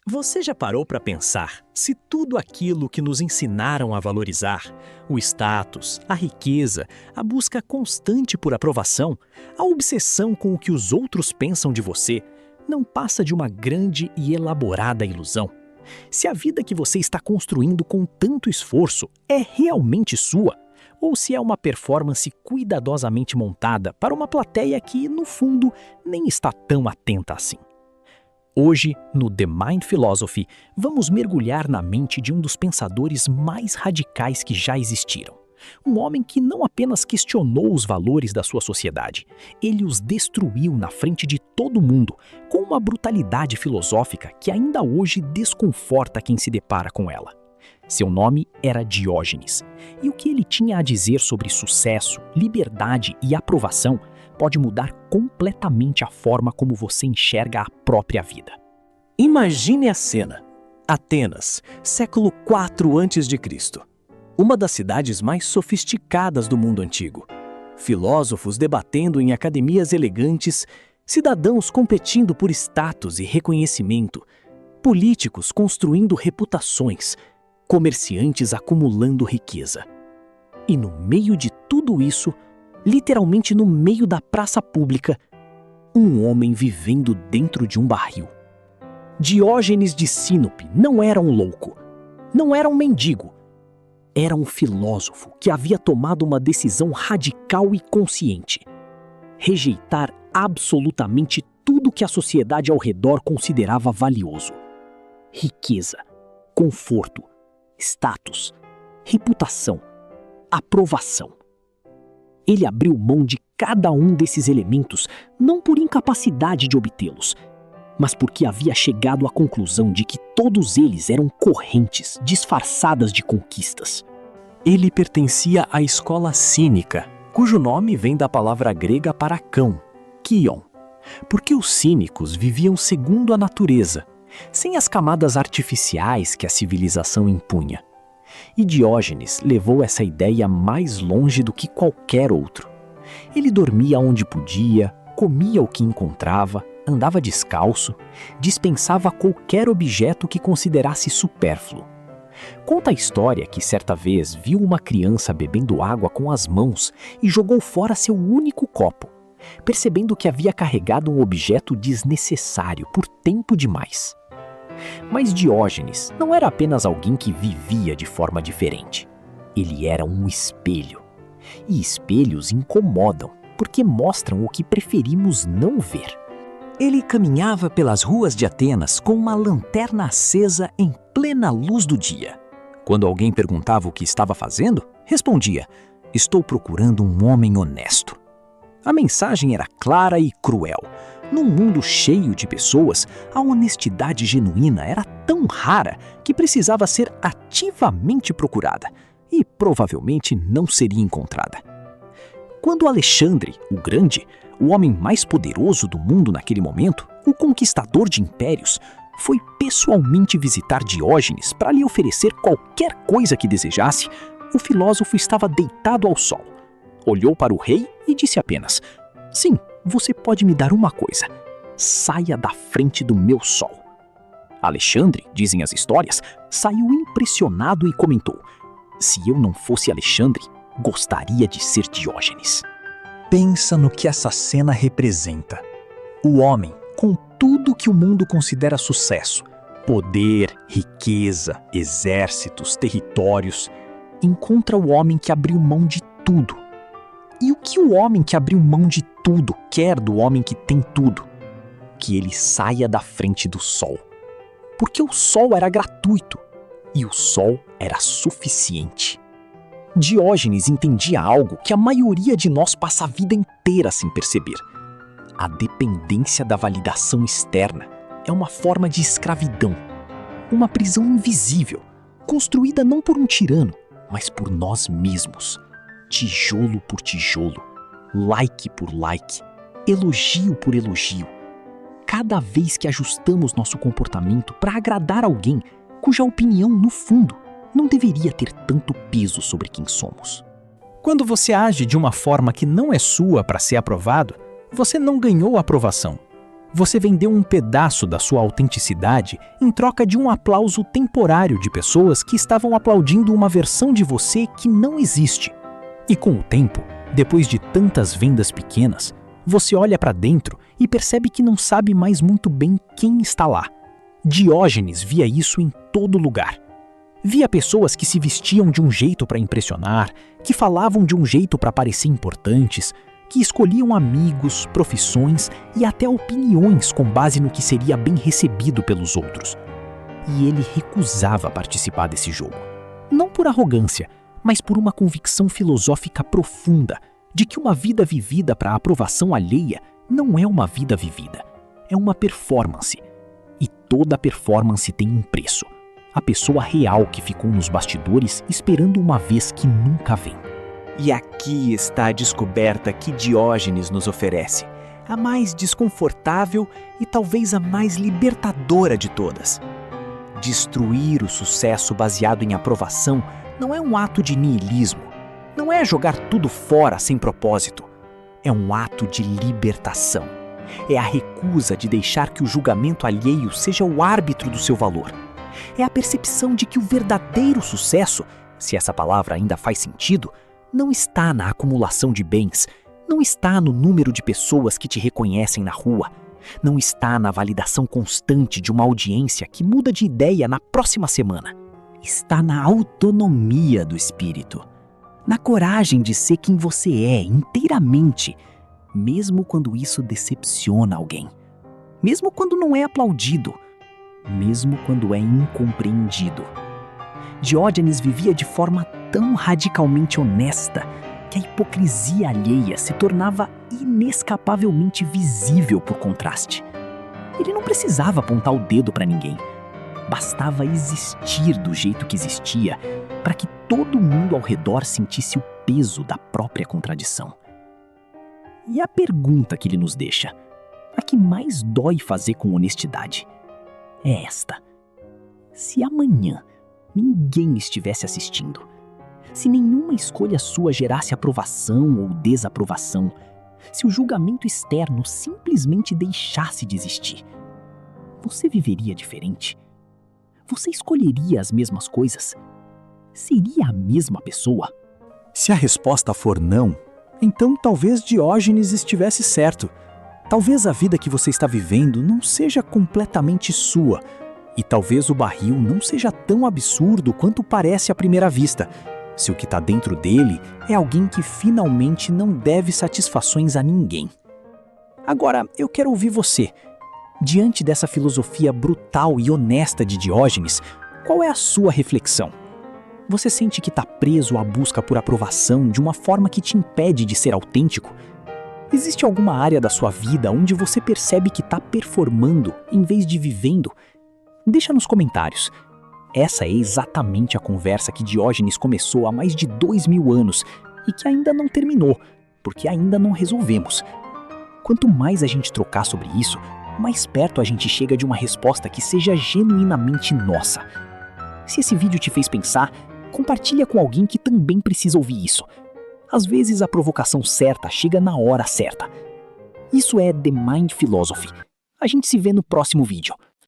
Você já parou para pensar se tudo aquilo que nos ensinaram a valorizar, o status, a riqueza, a busca constante por aprovação, a obsessão com o que os outros pensam de você, não passa de uma grande e elaborada ilusão? Se a vida que você está construindo com tanto esforço é realmente sua, ou se é uma performance cuidadosamente montada para uma plateia que, no fundo, nem está tão atenta assim. Hoje, no The Mind Philosophy, vamos mergulhar na mente de um dos pensadores mais radicais que já existiram. Um homem que não apenas questionou os valores da sua sociedade, ele os destruiu na frente de todo mundo, com uma brutalidade filosófica que ainda hoje desconforta quem se depara com ela. Seu nome era Diógenes, e o que ele tinha a dizer sobre sucesso, liberdade e aprovação pode mudar completamente a forma como você enxerga a própria vida. Imagine a cena. Atenas, século IV a.C. Uma das cidades mais sofisticadas do mundo antigo. Filósofos debatendo em academias elegantes, cidadãos competindo por status e reconhecimento, políticos construindo reputações, comerciantes acumulando riqueza. E no meio de tudo isso, literalmente no meio da praça pública, um homem vivendo dentro de um barril. Diógenes de Sinope não era um louco, não era um mendigo. Era um filósofo que havia tomado uma decisão radical e consciente: rejeitar absolutamente tudo que a sociedade ao redor considerava valioso. Riqueza, conforto, status, reputação, aprovação. Ele abriu mão de cada um desses elementos, não por incapacidade de obtê-los, mas porque havia chegado à conclusão de que todos eles eram correntes disfarçadas de conquistas. Ele pertencia à escola cínica, cujo nome vem da palavra grega para cão, kion, porque os cínicos viviam segundo a natureza, sem as camadas artificiais que a civilização impunha. E Diógenes levou essa ideia mais longe do que qualquer outro. Ele dormia onde podia, comia o que encontrava, andava descalço, dispensava qualquer objeto que considerasse supérfluo. Conta a história que certa vez viu uma criança bebendo água com as mãos e jogou fora seu único copo, percebendo que havia carregado um objeto desnecessário por tempo demais. Mas Diógenes não era apenas alguém que vivia de forma diferente. Ele era um espelho. E espelhos incomodam, porque mostram o que preferimos não ver. Ele caminhava pelas ruas de Atenas com uma lanterna acesa em plena luz do dia. Quando alguém perguntava o que estava fazendo, respondia: "Estou procurando um homem honesto." A mensagem era clara e cruel. Num mundo cheio de pessoas, a honestidade genuína era tão rara que precisava ser ativamente procurada e provavelmente não seria encontrada. Quando Alexandre, o Grande, o homem mais poderoso do mundo naquele momento, o conquistador de impérios, foi pessoalmente visitar Diógenes para lhe oferecer qualquer coisa que desejasse, o filósofo estava deitado ao sol. Olhou para o rei e disse apenas: "Sim, você pode me dar uma coisa. Saia da frente do meu sol." Alexandre, dizem as histórias, saiu impressionado e comentou: "Se eu não fosse Alexandre, gostaria de ser Diógenes." Pensa no que essa cena representa. O homem, com tudo que o mundo considera sucesso, poder, riqueza, exércitos, territórios, encontra o homem que abriu mão de tudo. E o que o homem que abriu mão de tudo quer do homem que tem tudo? Que ele saia da frente do sol. Porque o sol era gratuito e o sol era suficiente. Diógenes entendia algo que a maioria de nós passa a vida inteira sem perceber. A dependência da validação externa é uma forma de escravidão. Uma prisão invisível, construída não por um tirano, mas por nós mesmos. Tijolo por tijolo, like por like, elogio por elogio. Cada vez que ajustamos nosso comportamento para agradar alguém cuja opinião, no fundo, não deveria ter tanto peso sobre quem somos. Quando você age de uma forma que não é sua para ser aprovado, você não ganhou aprovação. Você vendeu um pedaço da sua autenticidade em troca de um aplauso temporário de pessoas que estavam aplaudindo uma versão de você que não existe. E com o tempo, depois de tantas vendas pequenas, você olha para dentro e percebe que não sabe mais muito bem quem está lá. Diógenes via isso em todo lugar. Via pessoas que se vestiam de um jeito para impressionar, que falavam de um jeito para parecer importantes, que escolhiam amigos, profissões e até opiniões com base no que seria bem recebido pelos outros. E ele recusava participar desse jogo. Não por arrogância, mas por uma convicção filosófica profunda de que uma vida vivida para a aprovação alheia não é uma vida vivida, é uma performance. E toda performance tem um preço. A pessoa real que ficou nos bastidores esperando uma vez que nunca vem. E aqui está a descoberta que Diógenes nos oferece, a mais desconfortável e talvez a mais libertadora de todas. Destruir o sucesso baseado em aprovação não é um ato de niilismo, não é jogar tudo fora sem propósito. É um ato de libertação. É a recusa de deixar que o julgamento alheio seja o árbitro do seu valor. É a percepção de que o verdadeiro sucesso, se essa palavra ainda faz sentido, não está na acumulação de bens, não está no número de pessoas que te reconhecem na rua, não está na validação constante de uma audiência que muda de ideia na próxima semana. Está na autonomia do espírito, na coragem de ser quem você é inteiramente, mesmo quando isso decepciona alguém, mesmo quando não é aplaudido, mesmo quando é incompreendido. Diógenes vivia de forma tão radicalmente honesta que a hipocrisia alheia se tornava inescapavelmente visível por contraste. Ele não precisava apontar o dedo para ninguém. Bastava existir do jeito que existia para que todo mundo ao redor sentisse o peso da própria contradição. E a pergunta que ele nos deixa, a que mais dói fazer com honestidade, é esta: se amanhã ninguém estivesse assistindo, se nenhuma escolha sua gerasse aprovação ou desaprovação, se o julgamento externo simplesmente deixasse de existir, você viveria diferente? Você escolheria as mesmas coisas? Seria a mesma pessoa? Se a resposta for não, então talvez Diógenes estivesse certo. Talvez a vida que você está vivendo não seja completamente sua, e talvez o barril não seja tão absurdo quanto parece à primeira vista, se o que está dentro dele é alguém que finalmente não deve satisfações a ninguém. Agora, eu quero ouvir você. Diante dessa filosofia brutal e honesta de Diógenes, qual é a sua reflexão? Você sente que está preso à busca por aprovação de uma forma que te impede de ser autêntico? Existe alguma área da sua vida onde você percebe que está performando em vez de vivendo? Deixa nos comentários. Essa é exatamente a conversa que Diógenes começou há mais de 2000 anos e que ainda não terminou, porque ainda não resolvemos. Quanto mais a gente trocar sobre isso, mais perto a gente chega de uma resposta que seja genuinamente nossa. Se esse vídeo te fez pensar, compartilha com alguém que também precisa ouvir isso. Às vezes a provocação certa chega na hora certa. Isso é The Mind Philosophy. A gente se vê no próximo vídeo.